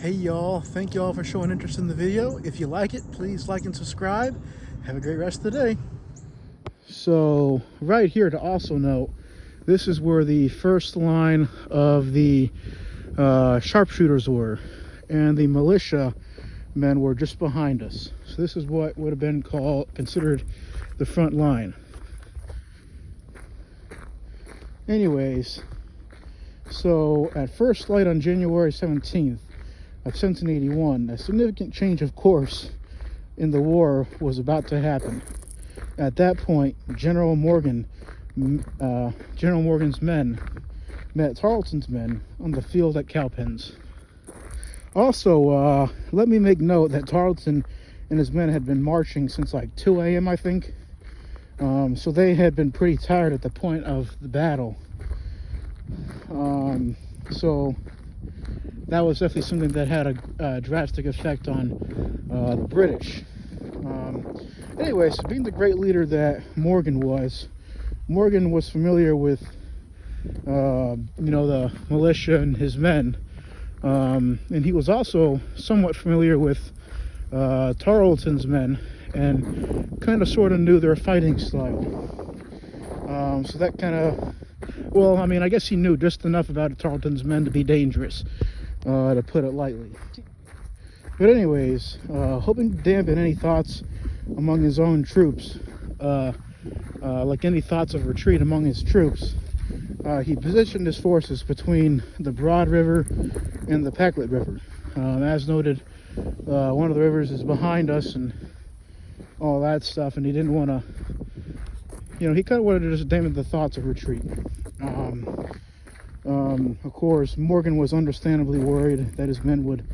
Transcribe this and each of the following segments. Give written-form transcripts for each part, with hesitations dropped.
Hey y'all, thank y'all for showing interest in the video. If you like it, please like and subscribe. Have a great rest of the day. So right here to also note, this is where the first line of the sharpshooters were, and the militia men were just behind us. So this is what would have been considered the front line. Anyways, so at first light on January 17th of 1781, a significant change of course in the war was about to happen. At that point, General Morgan's men met Tarleton's men on the field at Cowpens. Also, let me make note that Tarleton and his men had been marching since like 2 a.m. I think. So they had been pretty tired at the point of the battle. So that was definitely something that had a drastic effect on the British. Anyway, so being the great leader that Morgan was familiar with, the militia and his men. And he was also somewhat familiar with Tarleton's men and kind of sort of knew their fighting style. So that kind of, well, I mean, I guess he knew just enough about Tarleton's men to be dangerous, to put it lightly. But anyways, hoping to dampen any thoughts among his own troops, like any thoughts of retreat among his troops, he positioned his forces between the Broad River and the Packlet River. As noted, one of the rivers is behind us and all that stuff, and he didn't want to, he kind of wanted to just dampen the thoughts of retreat. Of course, Morgan was understandably worried that his men would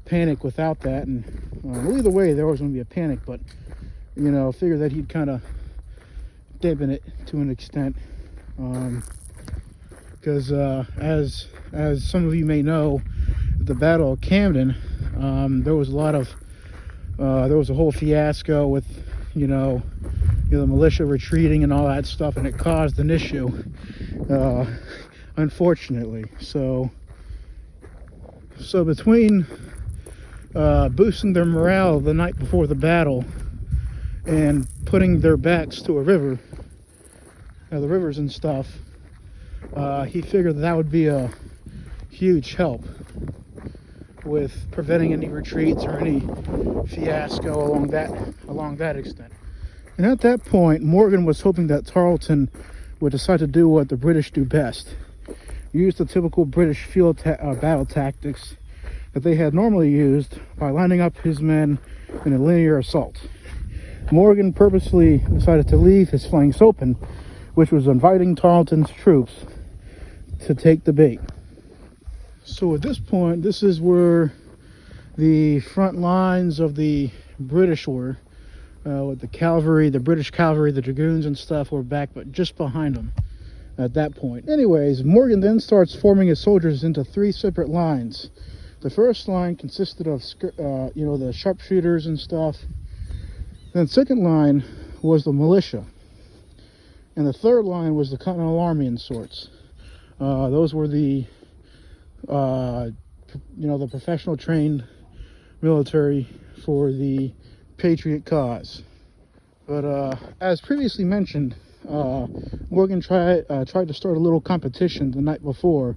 panic without that, and well, either way, there was going to be a panic, but figured that he'd kind of dampen it to an extent, because as some of you may know, at the Battle of Camden, there was a whole fiasco with the militia retreating and all that stuff, and it caused an issue, unfortunately. So between boosting their morale the night before the battle and putting their backs to a river, the rivers and stuff, he figured that would be a huge help with preventing any retreats or any fiasco along that extent. And at that point, Morgan was hoping that Tarleton would decide to do what the British do best: use the typical British field battle tactics that they had normally used by lining up his men in a linear assault. Morgan purposely decided to leave his flanks open, which was inviting Tarleton's troops to take the bait. So at this point, this is where the front lines of the British were, with the cavalry, the British cavalry, the dragoons and stuff were back, but just behind them at that point. Anyways, Morgan then starts forming his soldiers into 3 separate lines. The first line consisted of, the sharpshooters and stuff. Then the second line was the militia. And the third line was the Continental Army in sorts. Those were the professional trained military for the Patriot cause. But as previously mentioned, Morgan tried to start a little competition the night before,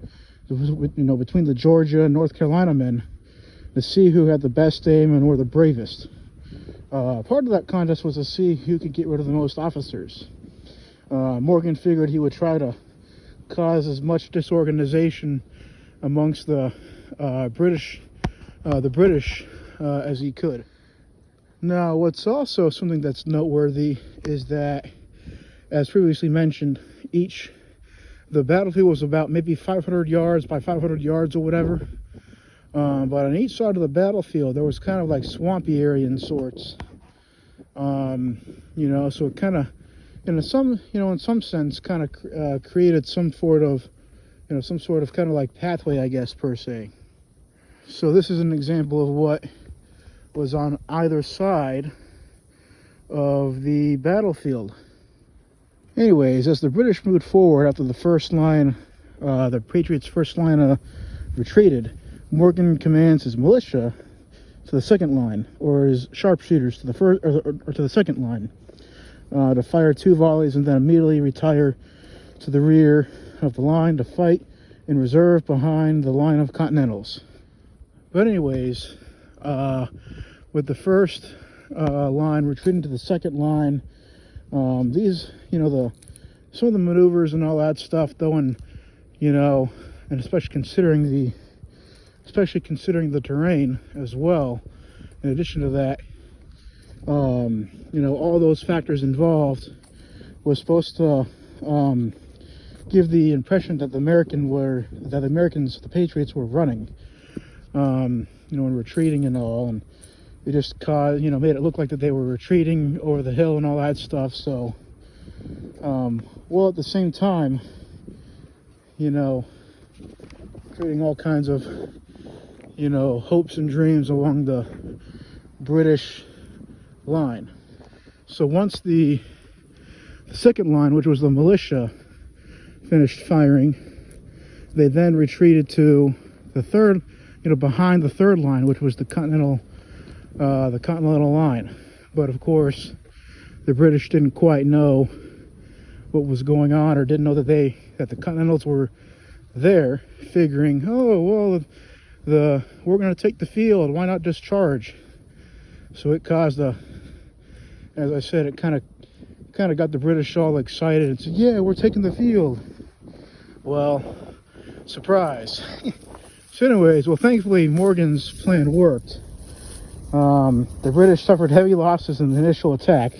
between the Georgia and North Carolina men, to see who had the best aim and were the bravest. Part of that contest was to see who could get rid of the most officers. Morgan figured he would try to cause as much disorganization amongst the British as he could. Now, what's also something that's noteworthy is that, as previously mentioned, the battlefield was about maybe 500 yards by 500 yards or whatever. But on each side of the battlefield, there was kind of like swampy area in sorts. So it kind of, in some sense, kind of created some sort of kind of like pathway, I guess, per se. So this is an example of what was on either side of the battlefield. Anyways, as the British moved forward after the first line, the Patriots' first line retreated, Morgan commands his militia to the second line, or his sharpshooters to the first, or to the second line, to fire 2 volleys and then immediately retire to the rear of the line to fight in reserve behind the line of Continentals. But anyways, with the first line retreating to the second line, these, some of the maneuvers and all that stuff, though, and and especially considering the terrain as well. In addition to that, all those factors involved was supposed to give the impression that the Patriots were running, and retreating and all, and they just made it look like that they were retreating over the hill and all that stuff. So, well, at the same time, creating all kinds of, hopes and dreams along the British line. So once the second line, which was the militia, finished firing, they then retreated to the third, behind the third line, which was the Continental line. But of course, the British didn't quite know what was going on, or didn't know that the Continentals were there, figuring, oh well, we're going to take the field, why not just charge? So it caused as I said, it kind of got the British all excited and said, yeah, we're taking the field. Well, surprise. So anyways, well, thankfully Morgan's plan worked. The British suffered heavy losses in the initial attack.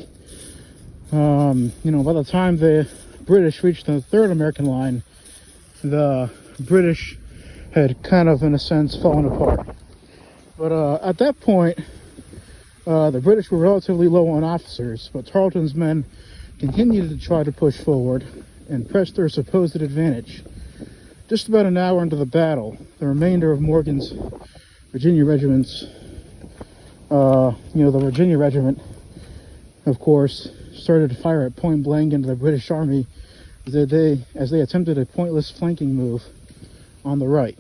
By the time the British reached the third American line, the British had kind of, in a sense, fallen apart. But at that point, the British were relatively low on officers, but Tarleton's men continued to try to push forward and press their supposed advantage. Just about an hour into the battle, the remainder of Morgan's Virginia regiments, the Virginia regiment, of course, started to fire at point blank into the British army as they attempted a pointless flanking move on the right.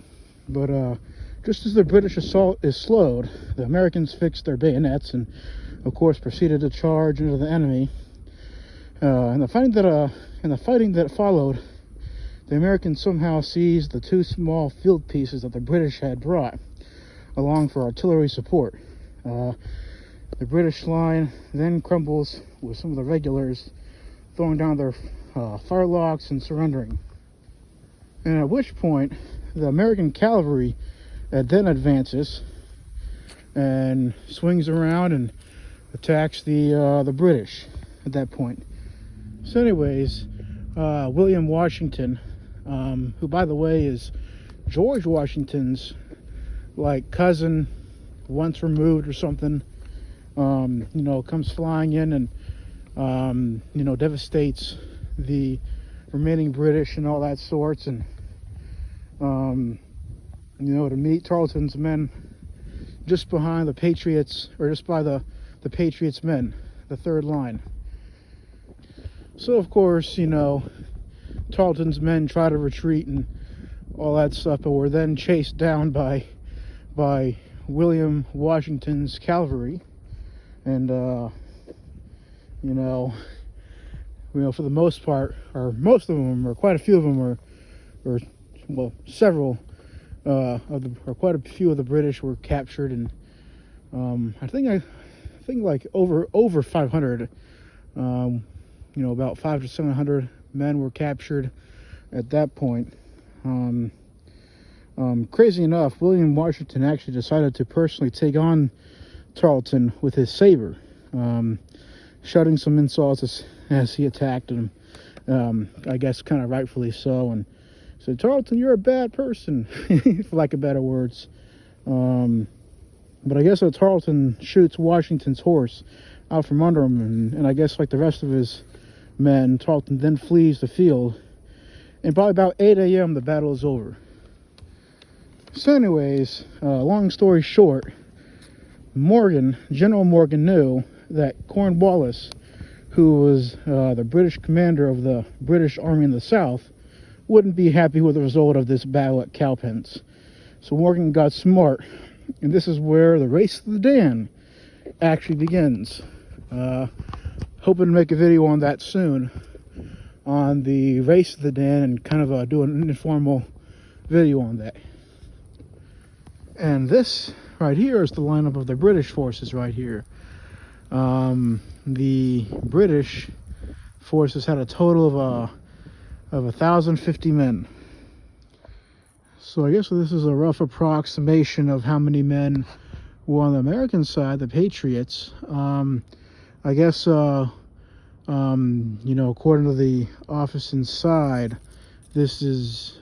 But just as the British assault is slowed, the Americans fixed their bayonets and, of course, proceeded to charge into the enemy. In the fighting that followed, the Americans somehow seized the 2 small field pieces that the British had brought along for artillery support. The British line then crumbles with some of the regulars throwing down their firelocks and surrendering. And at which point, the American cavalry then advances and swings around and attacks the British at that point. So anyways, William Washington, who by the way is George Washington's cousin, once removed or something, comes flying in and devastates the remaining British and all that sorts, and to meet Tarleton's men just behind the Patriots, or just by the Patriots' men, the third line. So of course, Tarleton's men try to retreat and all that stuff, but were then chased down by William Washington's cavalry, and for the most part, or most of them, or quite a few of them, several quite a few of the British were captured, and I think like over 500, about 500 to 700 men were captured at that point. Crazy enough, William Washington actually decided to personally take on Tarleton with his saber, shouting some insults as he attacked him, I guess kind of rightfully so, and said, "Tarleton, you're a bad person," for lack of better words. But I guess Tarleton shoots Washington's horse out from under him, and I guess like the rest of his men, Tarleton then flees the field, and by about 8 a.m. the battle is over. So anyways, long story short, General Morgan knew that Cornwallis, who was the British commander of the British Army in the South, wouldn't be happy with the result of this battle at Cowpens. So Morgan got smart, and this is where the race to the Dan actually begins. Hoping to make a video on that soon, on the race to the Dan, and kind of do an informal video on that. And this right here is the lineup of the British forces right here. The British forces had a total of 1,050 men. So I guess this is a rough approximation of how many men were on the American side, the Patriots. I guess, you know, according to the office inside, this is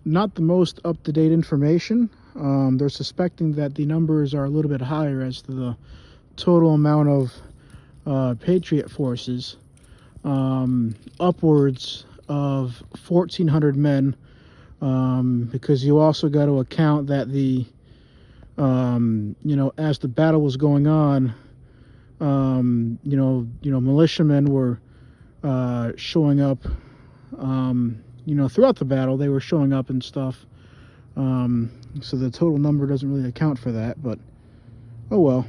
not the most up-to-date information. They're suspecting that the numbers are a little bit higher as to the total amount of Patriot forces. Upwards of 1,400 men, because you also got to account that the you know, as the battle was going on, you know, militiamen were showing up, you know, throughout the battle. They were showing up and stuff. So the total number doesn't really account for that, but oh well.